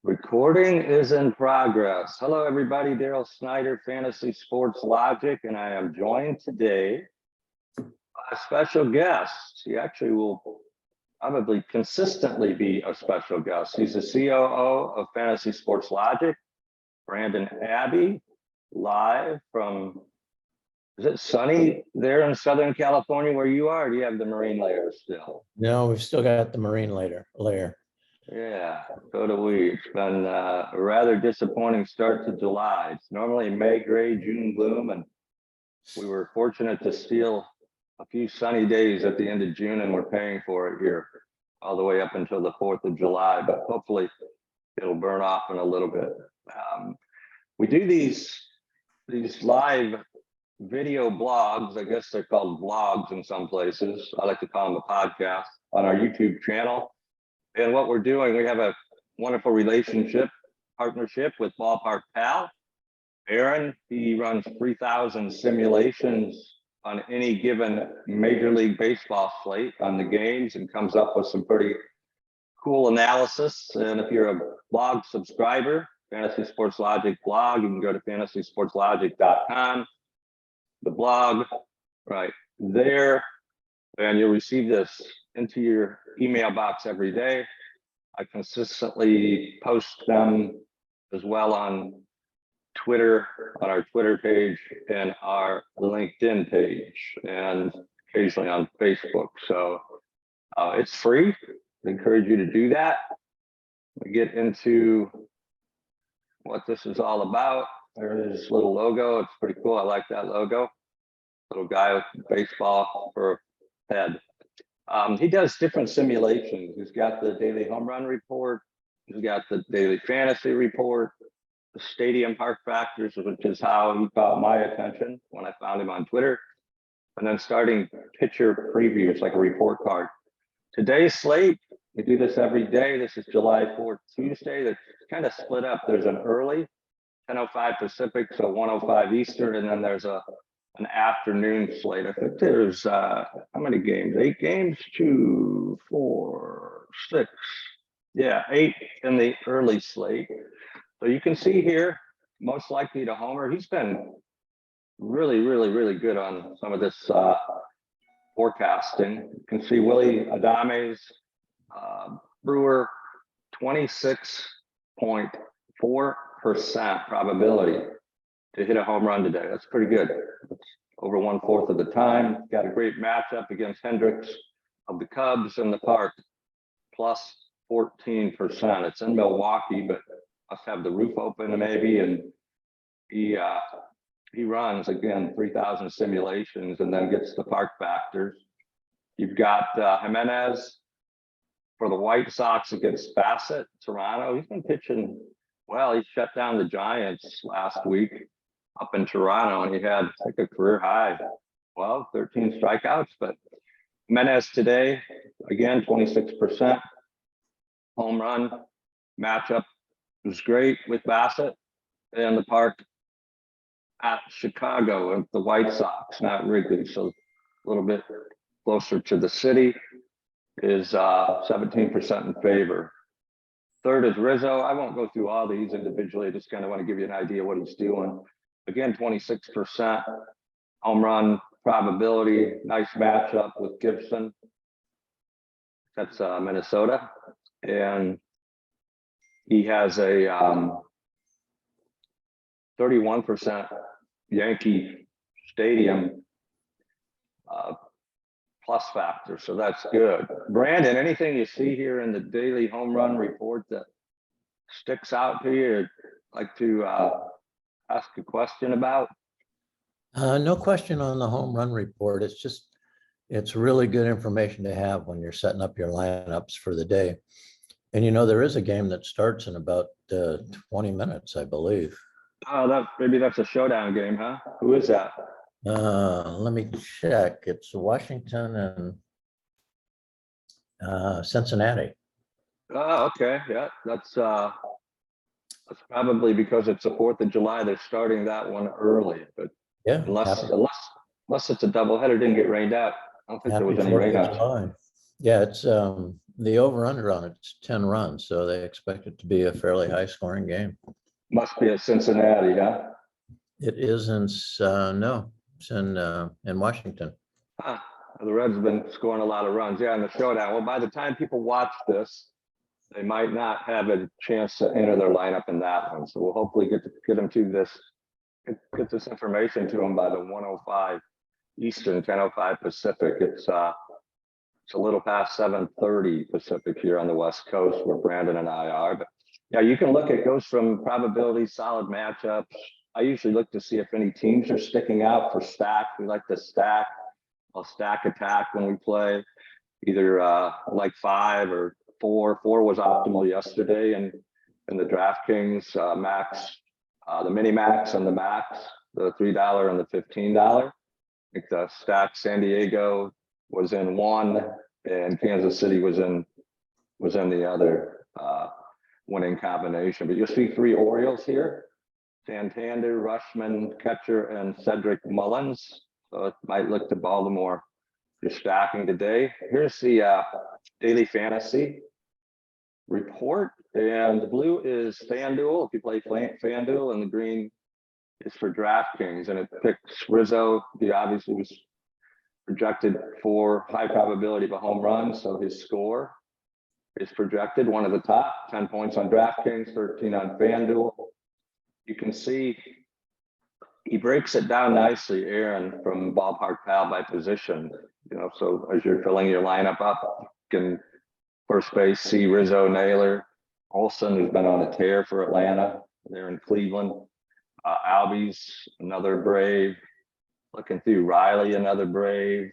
Recording is in progress. Hello, everybody. Daryl Snyder, Fantasy Sports Logic, and I am joined today by a special guest. He actually will probably consistently be a special guest. He's the COO of Fantasy Sports Logic, Brandon Abbey, live from, is it sunny there in Southern California where you are? Or do you have the marine layer still? No, we've still got the marine layer. Yeah, so do we. It's been a rather disappointing start to July. It's normally May gray, June gloom, and we were fortunate to steal a few sunny days at the end of June, and we're paying for it here all the way up until the 4th of July, but hopefully it'll burn off in a little bit. We do these live video blogs. I guess they're called vlogs in some places. I like to call them a podcast on our YouTube channel. And what we're doing, we have a wonderful partnership with Ballpark Pal. Aaron, he runs 3,000 simulations on any given Major League Baseball slate on the games and comes up with some pretty cool analysis. And if you're a blog subscriber, Fantasy Sports Logic blog, you can go to fantasysportslogic.com, the blog right there, and you'll receive this into your email box every day. I consistently post them as well on Twitter, on our Twitter page and our LinkedIn page, and occasionally on Facebook. So it's free. I encourage you to do that. We get into what this is all about. There's this little logo. It's pretty cool. I like that logo. Little guy with baseball for a head. He does different simulations. He's got the daily home run report. He's got the daily fantasy report, the stadium park factors, which is how he caught my attention when I found him on Twitter. And then starting pitcher previews, like a report card. Today's slate, we do this every day. This is July 4th, Tuesday. That's kind of split up. There's an early, 10:05 Pacific, so 1:05 Eastern, and then there's an afternoon slate. I think there's how many games? 8 games? 2, 4, 6. Yeah, 8 in the early slate. So you can see here, most likely to homer. He's been really good on some of this forecasting. You can see Willie Adame's Brewer, 26.4% probability to hit a home run today. That's pretty good. That's over 1/4 of the time. Got a great matchup against Hendricks of the Cubs in the park, plus 14%. It's in Milwaukee, but must have the roof open maybe. And he runs again 3,000 simulations and then gets the park factors. You've got Jimenez for the White Sox against Bassett, Toronto. He's been pitching well. He shut down the Giants last week up in Toronto, and he had like a career high, 13 strikeouts. But Jimenez today, again, 26% home run matchup was great with Bassett in the park at Chicago with the White Sox, not Wrigley, so a little bit closer to the city, is 17% in favor. Third is Rizzo. I won't go through all these individually. I just kind of want to give you an idea what he's doing. Again, 26% home run probability. Nice matchup with Gibson. That's Minnesota. And he has a 31% Yankee Stadium plus factor. So that's good. Brandon, anything you see here in the daily home run report that sticks out to you, or like to ask a question about? No question on the home run report. It's really good information to have when you're setting up your lineups for the day. And there is a game that starts in about 20 minutes, I believe. Oh, maybe that's a showdown game, huh? Who is that? Let me check. It's Washington and Cincinnati. Oh, okay. Yeah, that's probably because it's the 4th of July. They're starting that one early, but yeah, unless it's a doubleheader, didn't get rained out. I don't think there was any rain out. Yeah, The over-under on it's 10 runs, so they expect it to be a fairly high-scoring game. Must be at Cincinnati, huh? It isn't, no, it's in Washington. Huh. The Reds have been scoring a lot of runs. Yeah, in the showdown. Well, by the time people watch this, they might not have a chance to enter their lineup in that one. So we'll hopefully get them to this, get this information to them by the 1:05 Eastern, 10:05 Pacific. It's a little past 7:30 Pacific here on the West Coast where Brandon and I are. But yeah, you can look, it goes from probability, solid matchups. I usually look to see if any teams are sticking out for stack. We like to stack. I'll stack attack when we play, either like 5 or 4. 4 was optimal yesterday, and in the DraftKings max, the mini max and the max, the $3 and the $15. I think the stack San Diego was in one, and Kansas City was in the other winning combination. But you'll see 3 Orioles here: Santander, Rushman, Catcher, and Cedric Mullins. So it might look to Baltimore. You're stacking today. Here's the daily fantasy report, and the blue is FanDuel if you play FanDuel, and the green is for DraftKings, and it picks Rizzo. He obviously was projected for high probability of a home run, so his score is projected one of the top. 10 points on DraftKings, 13 on FanDuel. You can see he breaks it down nicely, Aaron, from Ballpark Pal by position. You know, so as you're filling your lineup up, you can first base see Rizzo, Naylor, Olson, who's been on a tear for Atlanta. They're in Cleveland. Albies, another Brave. Looking through Riley, another Brave.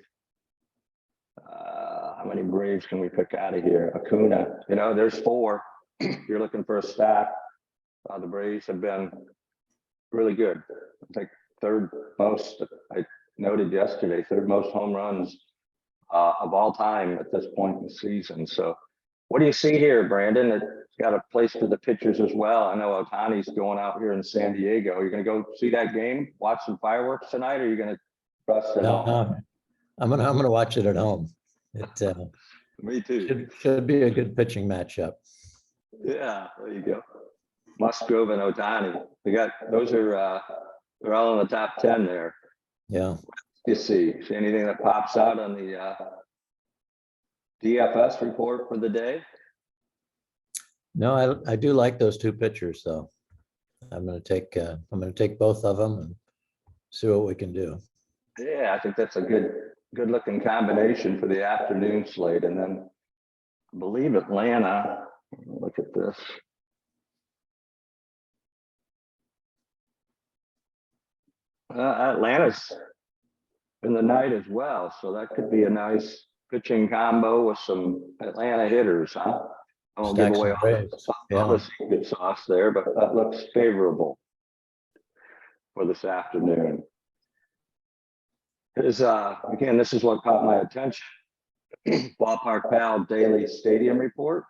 How many Braves can we pick out of here? Acuna, you know, there's 4. If you're looking for a stack, the Braves have been really good. I think 3rd most, I noted yesterday, 3rd most home runs of all time at this point in the season. So what do you see here, Brandon? It's got a place for the pitchers as well. I know Otani's going out here in San Diego. You're going to go see that game, watch some fireworks tonight, or are you going to trust it? No, I'm gonna watch it at home. It Me too. should be a good pitching matchup. Yeah, there you go. Musgrove and Otani. We got those are they're all in the top 10 there. Yeah. You see anything that pops out on the DFS report for the day? No, I do like those 2 pitchers though. I'm gonna take both of them and see what we can do. Yeah, I think that's a good looking combination for the afternoon slate. And then I believe Atlanta, look at this. Atlanta's in the night as well, so that could be a nice pitching combo with some Atlanta hitters, huh? I won't give away all the secret sauce there, but that looks favorable for this afternoon. Again, this is what caught my attention. Ballpark Pal Daily Stadium Report.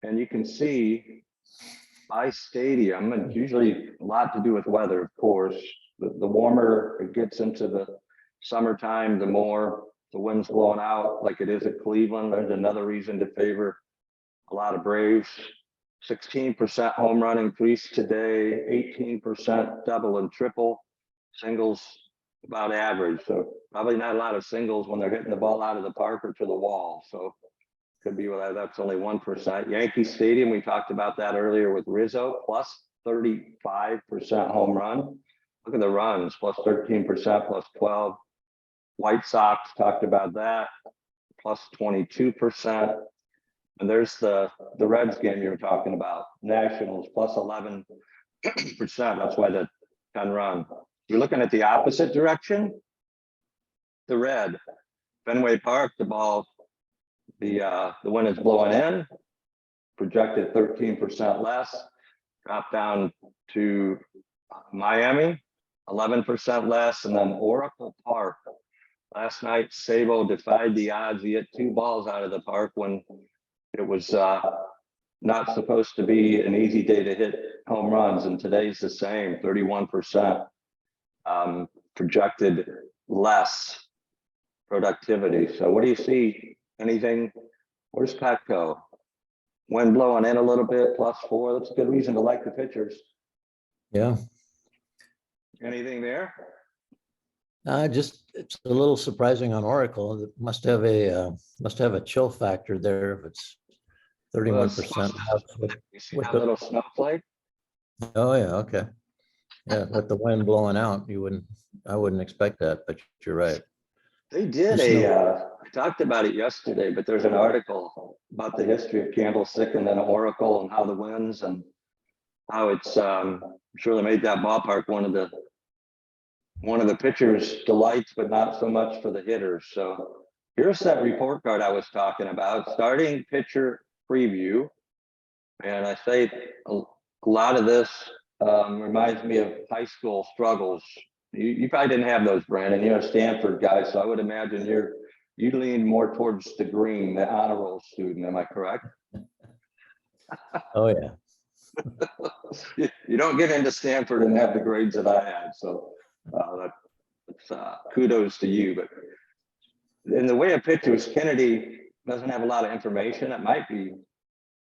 And you can see by stadium, and usually a lot to do with weather, of course. The warmer it gets into the summertime, the more the wind's blowing out, like it is at Cleveland. There's another reason to favor a lot of Braves. 16% home run increase today, 18% double and triple, singles about average. So probably not a lot of singles when they're hitting the ball out of the park or to the wall. So could be why that's only 1%. Yankee Stadium, we talked about that earlier with Rizzo, plus 35% home run. Look at the runs, plus 13%, plus 12. White Sox, talked about that, plus 22%. And there's the Reds game you were talking about, Nationals, plus 11%. That's why the 10 run. You're looking at the opposite direction. The red, Fenway Park, the ball, the wind is blowing in, projected 13% less, drop down to Miami, 11% less, and then Oracle Park. Last night, Sabo defied the odds. He hit 2 balls out of the park when it was not supposed to be an easy day to hit home runs, and today's the same, 31% projected less productivity. So what do you see? Anything Where's Petco? Wind blowing in a little bit, +4. That's a good reason to like the pictures. Yeah. Anything there? Just, it's a little surprising on Oracle. It must have a chill factor there if it's 31%. You see that little snowflake? Oh, yeah, okay. Yeah, with the wind blowing out, I wouldn't expect that, but you're right. They did I talked about it yesterday, but there's an article about the history of candlestick and then Oracle and how the winds and how it's I'm sure they made that ballpark one of the pitchers' delights, but not so much for the hitters. So here's that report card I was talking about, starting pitcher preview. And I say a lot of this reminds me of high school struggles. You probably didn't have those, Brandon. You're a Stanford guy, so I would imagine you lean more towards the green, the honor roll student. Am I correct? Oh, yeah. You don't get into Stanford and have the grades that I had, so that's kudos to you. But in the way of pitchers, Kennedy doesn't have a lot of information. It might be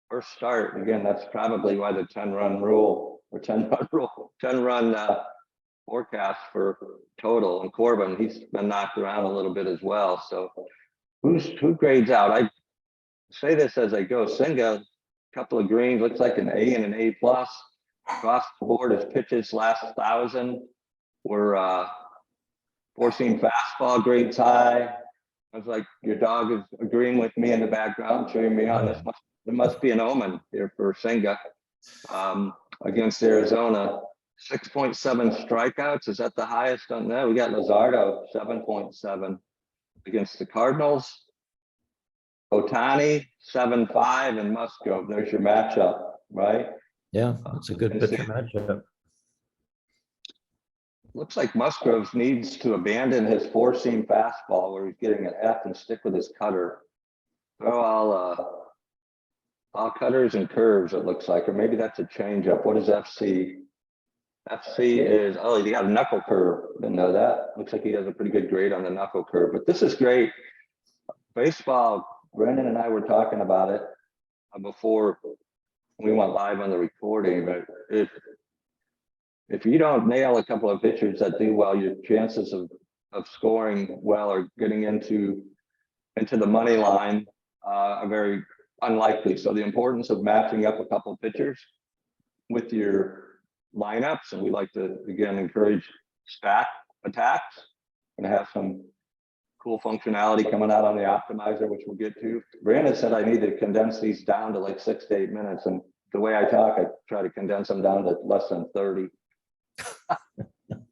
first start. Again, that's probably why the 10-run rule or 10-run forecast for total. And Corbin, he's been knocked around a little bit as well. So who grades out? I say this as I go. Senga, couple of greens, looks like an A and an A+. Across the board, his pitches last 1,000 were four-seam fastball grades high. I was like, your dog is agreeing with me in the background, cheering me on. There must be an omen here for Senga against Arizona. 6.7 strikeouts. Is that the highest on that? We got Luzardo, 7.7 against the Cardinals. Otani, 7.5, and Musgrove. There's your matchup, right? Yeah, it's a good pitcher matchup. Looks like Musgrove needs to abandon his four-seam fastball where he's getting an F and stick with his cutter. Throw all cutters and curves, it looks like, or maybe that's a changeup. What is FC? FC is, oh, he got a knuckle curve. Didn't know that. Looks like he has a pretty good grade on the knuckle curve, but this is great. Baseball, Brendan and I were talking about it before we went live on the recording, but if you don't nail a couple of pitchers that do well, your chances of scoring well or getting into the money line are very unlikely. So the importance of matching up a couple of pitchers with your lineups, and we like to again encourage stack attacks and have some cool functionality coming out on the optimizer, which we'll get to. Brandon said I need to condense these down to like 6 to 8 minutes, and the way I talk, I try to condense them down to less than 30.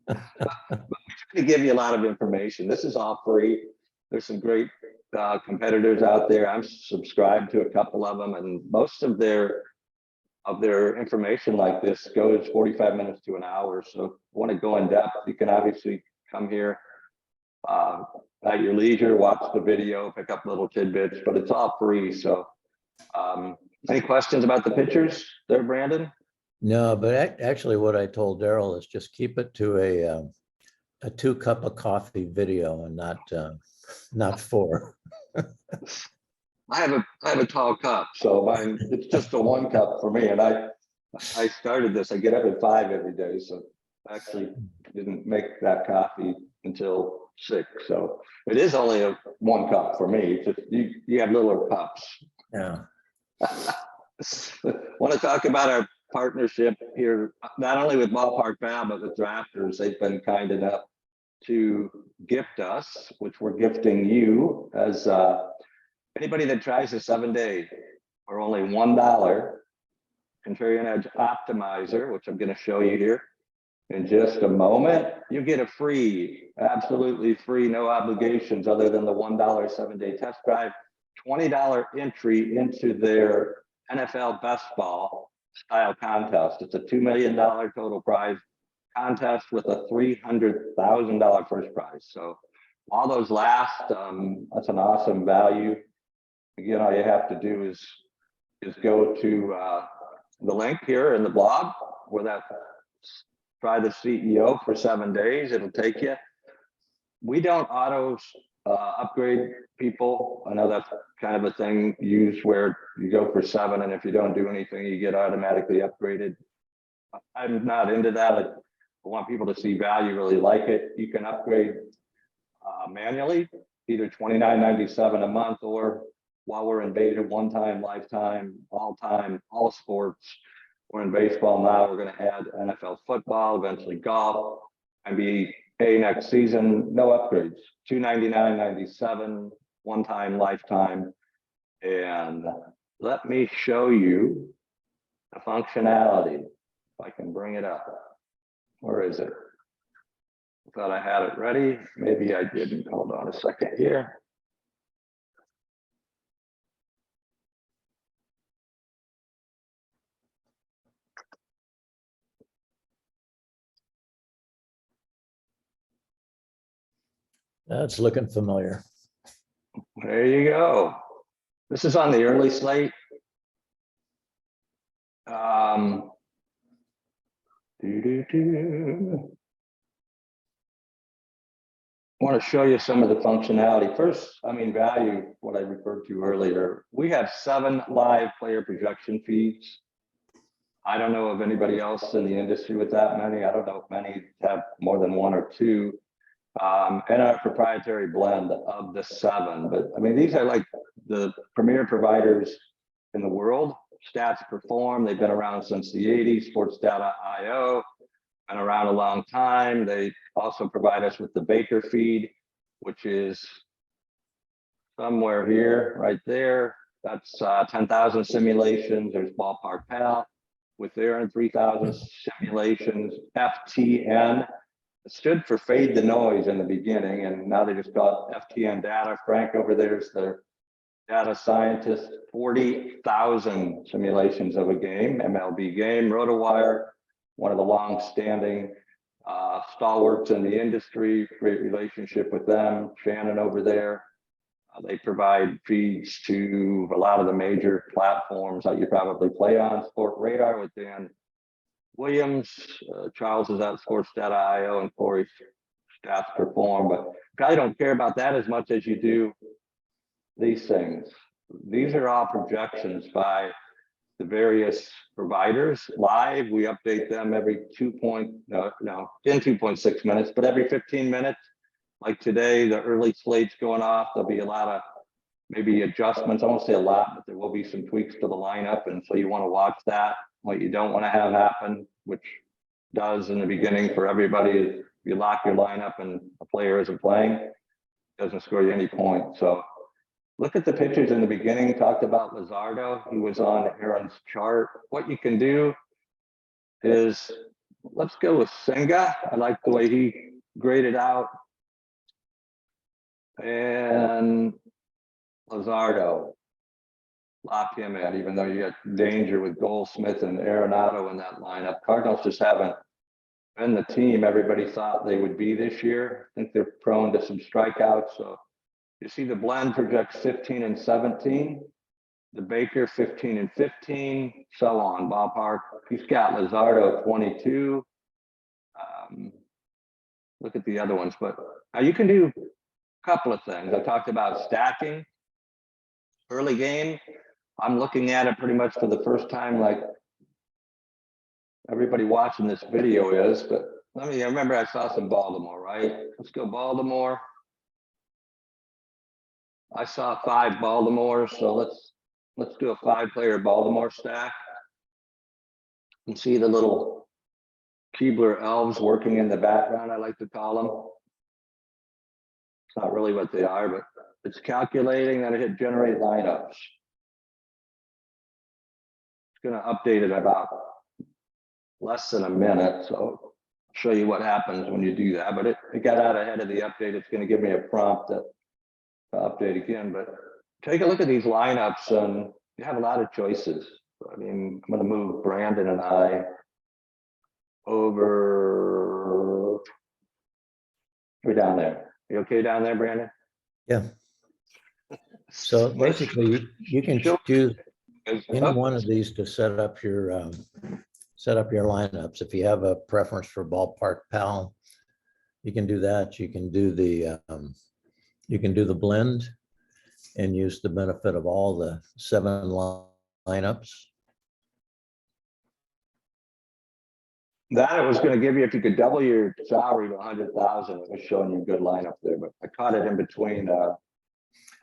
But we try to give you a lot of information. This is all free. There's some great competitors out there. I'm subscribed to a couple of them, and most of their information like this goes 45 minutes to an hour. So if you want to go in depth, you can obviously come here at your leisure, watch the video, pick up little tidbits, but it's all free. So any questions about the pictures there, Brandon? No, but actually what I told Daryl is just keep it to a 2 cup of coffee video and not 4. I have a tall cup, so mine it's just a 1 cup for me. And I started this. I get up at 5 every day, so I actually didn't make that coffee until 6. So it is only a 1 cup for me. Just you have littler cups. Yeah. Want to talk about our partnership here, not only with Ballpark Pal, but with Drafters. They've been kind enough to gift us, which we're gifting you as anybody that tries a 7-day for only $1 Contrarian Edge Optimizer, which I'm going to show you here in just a moment. You get a free, absolutely free, no obligations other than the $1 7-day test drive, $20 entry into their NFL best ball style contest. It's a $2 million total prize contest with a $300,000 first prize. So all those last, that's an awesome value. Again, all you have to do is go to the link here in the blog where that try the CEO for 7 days. It'll take you. We don't auto upgrade people. I know that's kind of a thing used where you go for 7, and if you don't do anything, you get automatically upgraded. I'm not into that. I want people to see value, really like it. You can upgrade manually, either $29.97 a month, or while we're in beta, one time, lifetime, all sports. We're in baseball now. We're going to add NFL football, eventually golf, NBA next season. No upgrades. $299.97, one time, lifetime. And let me show you the functionality. If I can bring it up. Where is it? I thought I had it ready. Maybe I didn't. Hold on a second here. That's looking familiar. There you go. This is on the early slate. I want to show you some of the functionality. First, value, what I referred to earlier. We have 7 live player projection feeds. I don't know of anybody else in the industry with that many. I don't know if many have more than 1 or 2. And our proprietary blend of the 7. But these are like the premier providers in the world. Stats Perform, they've been around since the 80s. Sports Data.io, been around a long time. They also provide us with the Baker feed, which is somewhere here, right there. That's 10,000 simulations. There's Ballpark Pal with their 3,000 simulations. FTN, it stood for Fade the Noise in the beginning, and now they just call it FTN Data. Frank over there is their data scientist. 40,000 simulations of a game, MLB game. RotoWire, one of the long-standing stalwarts in the industry. Great relationship with them. Shannon over there. They provide feeds to a lot of the major platforms that you probably play on. Sport Radar with Dan Williams. Charles is at Sports Data.io, and Corey Stats Perform. But probably don't care about that as much as you do these things. These are all projections by the various providers live. We update them every in 2.6 minutes, but every 15 minutes. Like today, the early slate's going off. There'll be a lot of maybe adjustments. I won't say a lot, but there will be some tweaks to the lineup. And so you want to watch that. What you don't want to have happen, which does in the beginning for everybody, is you lock your lineup and a player isn't playing, it doesn't score you any points. So look at the pictures in the beginning. Talked about Luzardo. He was on Aaron's chart. What you can do is, let's go with Senga. I like the way he graded out. And Luzardo, lock him in, even though you got danger with Goldsmith and Arenado in that lineup. Cardinals just haven't been the team everybody thought they would be this year. I think they're prone to some strikeouts. So you see the blend projects 15 and 17, the Baker 15 and 15, so on. Ballpark, he's got Luzardo 22. Look at the other ones, but now you can do a couple of things. I talked about stacking early game. I'm looking at it pretty much for the first time, like everybody watching this video is, but I remember I saw some Baltimore, right? Let's go Baltimore. I saw 5 Baltimore, so let's do a 5-player Baltimore stack. You see the little Keebler elves working in the background, I like to call them. It's not really what they are, but it's calculating, then it hit generate lineups. It's going to update it about less than a minute, so I'll show you what happens when you do that. But it got out ahead of the update. It's going to give me a prompt to update again. But take a look at these lineups, and you have a lot of choices. I'm going to move Brandon and I over. We're down there. You okay down there, Brandon? Yeah. So basically, you can choose any one of these to set up your lineups. If you have a preference for Ballpark Pal, you can do that. You can do the you can do the blend and use the benefit of all the 7 lineups. That I was gonna give you, if you could double your salary to 100,000, it was showing you a good lineup there, but I caught it in between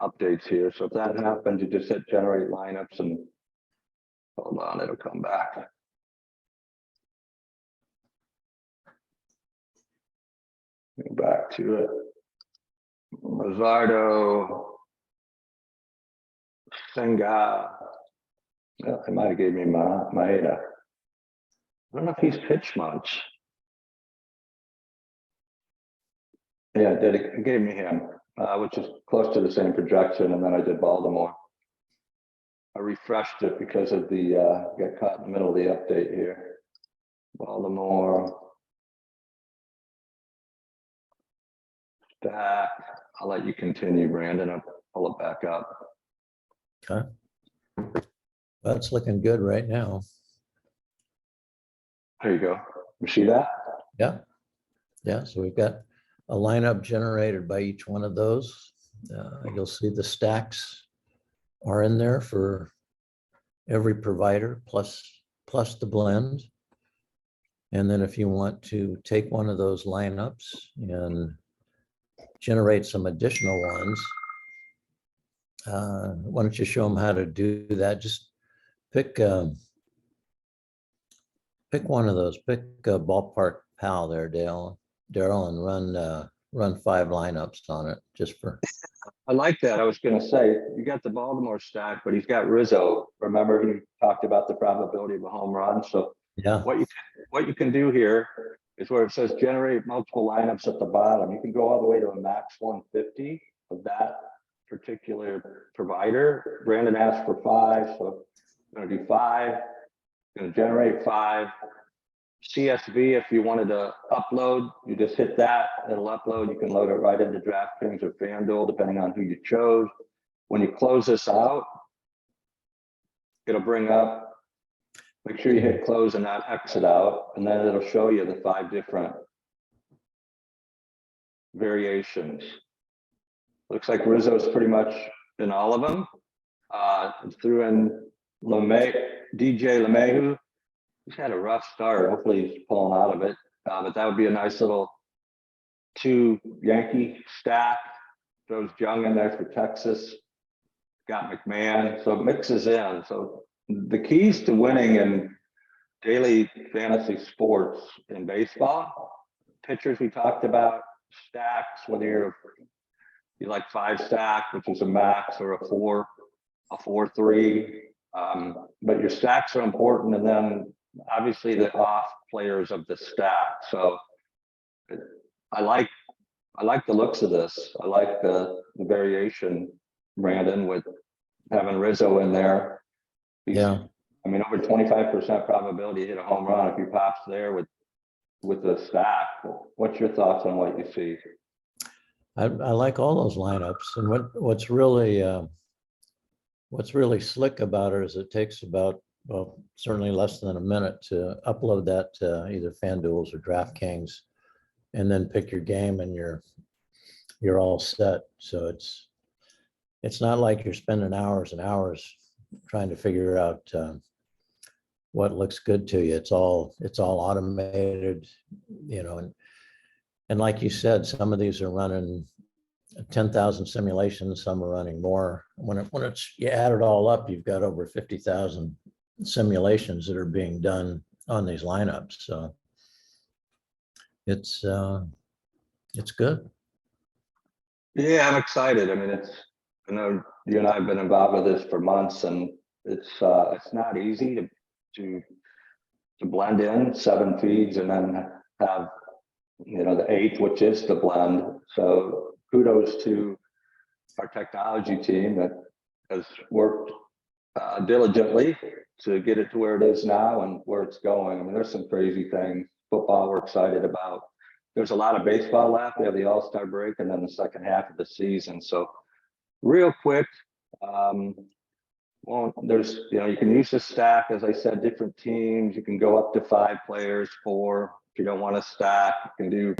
updates here. So if that happens, you just hit generate lineups and hold on, it'll come back. Go back to it. Rosario, Senga. Well, it might have gave me Maeda. I don't know if he's pitched much. Yeah, it gave me him, which is close to the same projection, and then I did Baltimore. I refreshed it because of the got caught in the middle of the update here. Baltimore. Stack. I'll let you continue, Brandon. I'll pull it back up. Okay. That's looking good right now. There you go. You see that? Yeah. Yeah. So we've got a lineup generated by each one of those. You'll see the stacks are in there for every provider plus the blend. And then if you want to take one of those lineups and generate some additional ones, why don't you show them how to do that? Just pick one of those. Pick a Ballpark Pal there, Daryl, and run 5 lineups on it just for. I like that. I was going to say, you got the Baltimore stack, but he's got Rizzo. Remember, he talked about the probability of a home run. So Yeah. what you can do here is where it says generate multiple lineups at the bottom. You can go all the way to a max 150 of that particular provider. Brandon asked for 5, so I'm going to do 5. I'm going to generate 5. CSV, if you wanted to upload, you just hit that, it'll upload. You can load it right into DraftKings or FanDuel, depending on who you chose. When you close this out, it'll bring up, make sure you hit close and not exit out, and then it'll show you the 5 different variations. Looks like Rizzo's pretty much in all of them. Threw in DJ LeMahieu. He's had a rough start. Hopefully he's pulling out of it. But that would be a nice little 2 Yankee stack. Throws Jung in there for Texas. Got McMahon. So it mixes in. So the keys to winning in daily fantasy sports in baseball, pitchers we talked about, stacks, whether you like 5 stack, which is a max, or a 4-3. But your stacks are important, and then obviously the off players of the stack. So I like the looks of this. I like the variation, Brandon, with having Rizzo in there. Yeah. I mean, over 25% probability to hit a home run if he pops there with the stack. What's your thoughts on what you see? I like all those lineups, and what's really slick about it is it takes about, well, certainly less than a minute to upload that to either FanDuel's or DraftKings, and then pick your game, and you're all set. So it's not like you're spending hours and hours trying to figure out what looks good to you. It's all automated, and like you said, some of these are running 10,000 simulations, some are running more. When it's you add it all up, you've got over 50,000 simulations that are being done on these lineups. So it's good. Yeah, I'm excited. I mean, I know you and I have been involved with this for months, and it's not easy to blend in 7 feeds and then have the 8th, which is the blend. So kudos to our technology team that has worked diligently to get it to where it is now and where it's going. I mean, there's some crazy things. Football we're excited about. There's a lot of baseball left. We have the All-Star break and then the second half of the season. So real quick, well, there's, you can use the stack, as I said, different teams. You can go up to 5 players, 4. If you don't want to stack, you can do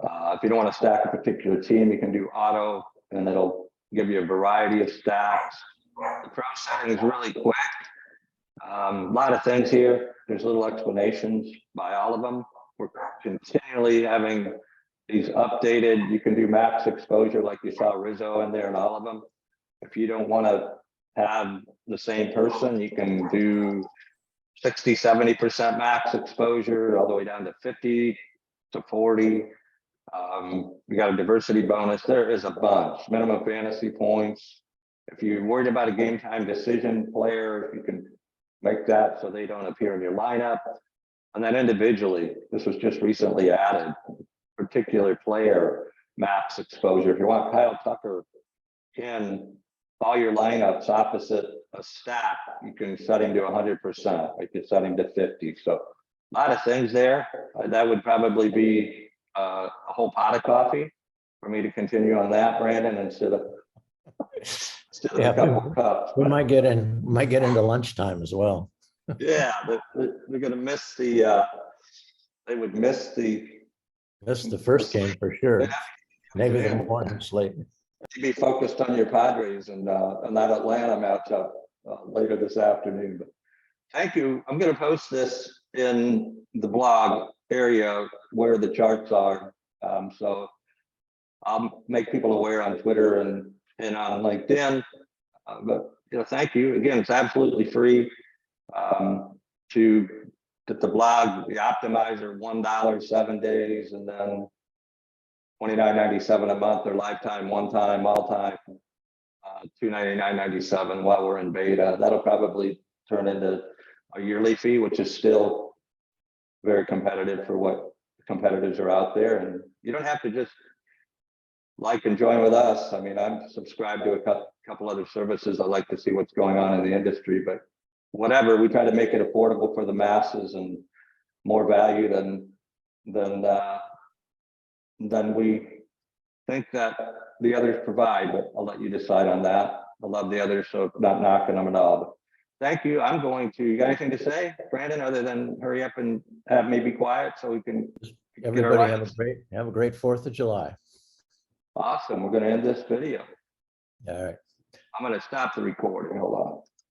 If you don't want to stack a particular team, you can do auto, and it'll give you a variety of stacks. The pro setting is really quick. A lot of things here. There's little explanations by all of them. We're continually having these updated. You can do max exposure like you saw Rizzo in there and all of them. If you don't want to have the same person, you can do 60, 70% max exposure all the way down to 50 to 40. We got a diversity bonus. There is a bunch. Minimum fantasy points. If you're worried about a game time decision player, you can make that so they don't appear in your lineup. And then individually, this was just recently added, particular player max exposure. If you want Kyle Tucker in all your lineups opposite a stack, you can set him to 100%. You can set him to 50. So a lot of things there. That would probably be a whole pot of coffee for me to continue on that, Brandon, instead of a couple cups. We might get into lunchtime as well. Yeah, they're going to miss the. They would miss the. That's the first game for sure. Yeah. Maybe the morning slate. To be focused on your Padres and that Atlanta matchup later this afternoon. But thank you. I'm going to post this in the blog area where the charts are. So I'll make people aware on Twitter and on LinkedIn. But thank you again. It's absolutely free to get the blog, the optimizer, $1, 7 days, and then $29.97 a month or lifetime, one time, all time, $299.97 while we're in beta. That'll probably turn into a yearly fee, which is still very competitive for what competitors are out there. And you don't have to just like and join with us. I mean, I'm subscribed to a couple other services. I like to see what's going on in the industry, but whatever, we try to make it affordable for the masses and more value than we think that the others provide, but I'll let you decide on that. I love the others, so not knocking them at all. But thank you. I'm going to, you got anything to say, Brandon, other than hurry up and have me be quiet so we can Everybody have a great 4th of July. Awesome. We're going to end this video. All right. I'm going to stop the recording. Hold